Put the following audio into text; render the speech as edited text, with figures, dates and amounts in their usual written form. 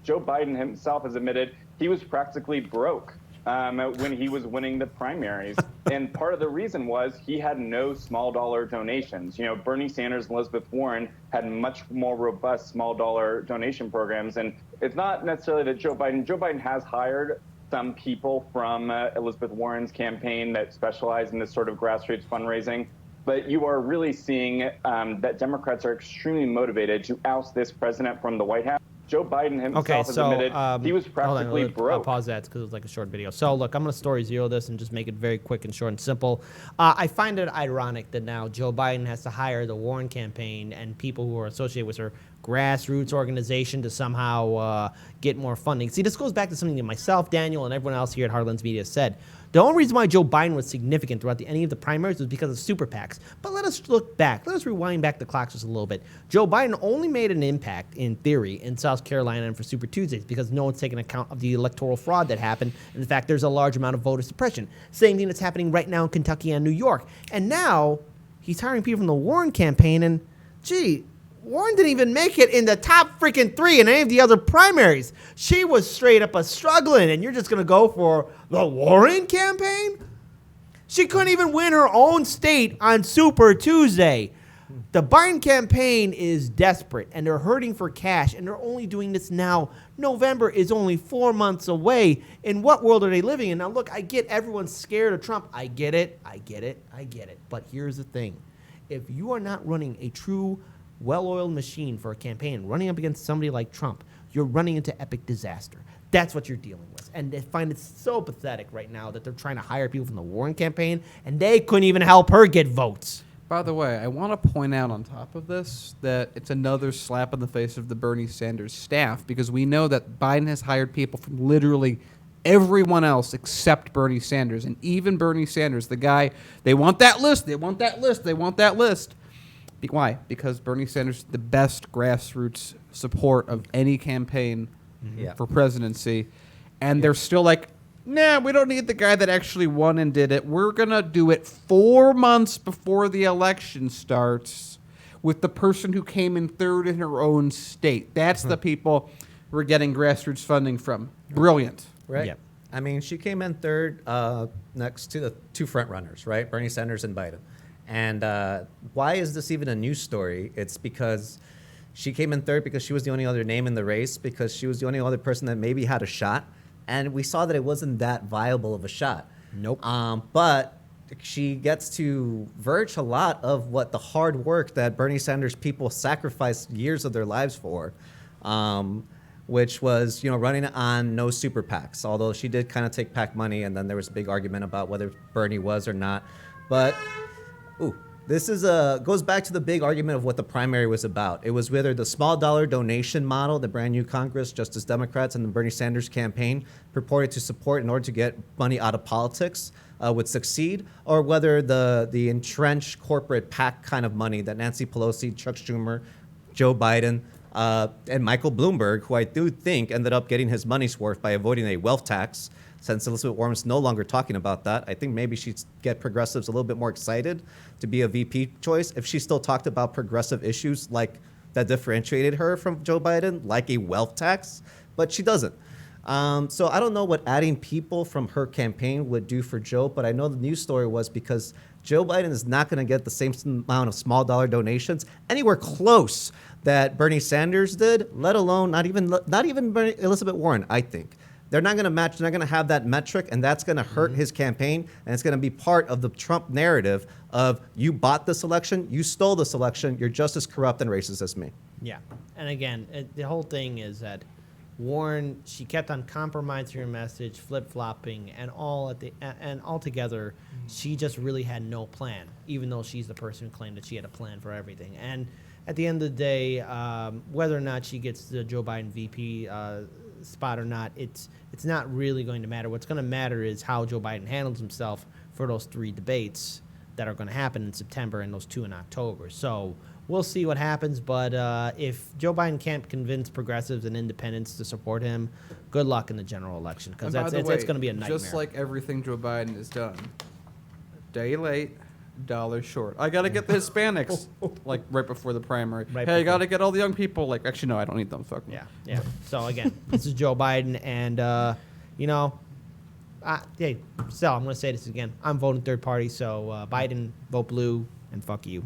Joe Biden himself has admitted he was practically broke when he was winning the primaries. And part of the reason was he had no small dollar donations. Bernie Sanders and Elizabeth Warren had much more robust small dollar donation programs. And it's not necessarily that Joe Biden has hired some people from Elizabeth Warren's campaign that specialize in this sort of grassroots fundraising. But you are really seeing that Democrats are extremely motivated to oust this president from the White House. Joe Biden himself has admitted he was practically broke. I'll pause that because it was like a short video. So, look, I'm going to story zero this and just make it very quick and short and simple. I find it ironic that now Joe Biden has to hire the Warren campaign and people who are associated with her grassroots organization to somehow get more funding. See, this goes back to something that myself, Daniel, and everyone else here at Heartlands Media said. The only reason why Joe Biden was significant throughout any of the primaries was because of super PACs. But let us look back. Let us rewind back the clock just a little bit. Joe Biden only made an impact, in theory, in South Carolina and for Super Tuesdays because no one's taken account of the electoral fraud that happened. In fact, there's a large amount of voter suppression. Same thing that's happening right now in Kentucky and New York. And now he's hiring people from the Warren campaign, and, gee, Warren didn't even make it in the top freaking 3 in any of the other primaries. She was straight up struggling, and you're just going to go for the Warren campaign? She couldn't even win her own state on Super Tuesday. The Biden campaign is desperate, and they're hurting for cash, and they're only doing this now. November is only 4 months away. In what world are they living in? Now, look, I get everyone's scared of Trump. I get it. But here's the thing. If you are not running a true well-oiled machine for a campaign, running up against somebody like Trump, you're running into epic disaster. That's what you're dealing with. And they find it so pathetic right now that they're trying to hire people from the Warren campaign, and they couldn't even help her get votes. By the way, I want to point out on top of this that it's another slap in the face of the Bernie Sanders staff, because we know that Biden has hired people from literally everyone else except Bernie Sanders. And even Bernie Sanders, the guy, they want that list, they want that list, they want that list. Why? Because Bernie Sanders is the best grassroots support of any campaign for presidency. And they're still like, nah, we don't need the guy that actually won and did it. We're going to do it 4 months before the election starts with the person who came in third in her own state. That's the people we're getting grassroots funding from. Brilliant. Right. Yep. I mean, she came in third next to the two front runners, right? Bernie Sanders and Biden. And why is this even a news story? It's because she came in third because she was the only other name in the race, because she was the only other person that maybe had a shot. And we saw that it wasn't that viable of a shot. Nope. But she gets to verge a lot of what the hard work that Bernie Sanders people sacrificed years of their lives for, which was, running on no super PACs. Although she did kind of take PAC money, and then there was a big argument about whether Bernie was or not. But this goes back to the big argument of what the primary was about. It was whether the small dollar donation model, the brand new Congress, Justice Democrats, and the Bernie Sanders campaign purported to support in order to get money out of politics would succeed, or whether the entrenched corporate PAC kind of money that Nancy Pelosi, Chuck Schumer, Joe Biden, and Michael Bloomberg, who I do think ended up getting his money's worth by avoiding a wealth tax. Since Elizabeth Warren's no longer talking about that, I think maybe she'd get progressives a little bit more excited to be a VP choice if she still talked about progressive issues like that differentiated her from Joe Biden, like a wealth tax, but she doesn't. So I don't know what adding people from her campaign would do for Joe, but I know the news story was because Joe Biden is not going to get the same amount of small dollar donations anywhere close that Bernie Sanders did, let alone not even Elizabeth Warren, I think. They're not going to match. They're not going to have that metric, and that's going to hurt his campaign, and it's going to be part of the Trump narrative of you bought this election, you stole this election, you're just as corrupt and racist as me. Yeah. And again, the whole thing is that Warren, she kept on compromising her message, flip-flopping, and altogether, she just really had no plan, even though she's the person who claimed that she had a plan for everything. And at the end of the day, whether or not she gets the Joe Biden VP spot or not, it's not really going to matter. What's going to matter is how Joe Biden handles himself for those 3 debates that are going to happen in September and those 2 in October. So we'll see what happens. But if Joe Biden can't convince progressives and independents to support him, good luck in the general election, because it's going to be a nightmare. Just like everything Joe Biden has done, day late, $1 short. I got to get the Hispanics, like, right before the primary. Right hey, I before. got to get all the young people. Like, actually, no, I don't need them. Fuck them. Yeah, yeah. So again, this is Joe Biden, and you know, hey, Sal, I'm going to say this again. I'm voting third party, so Biden, vote blue, and fuck you.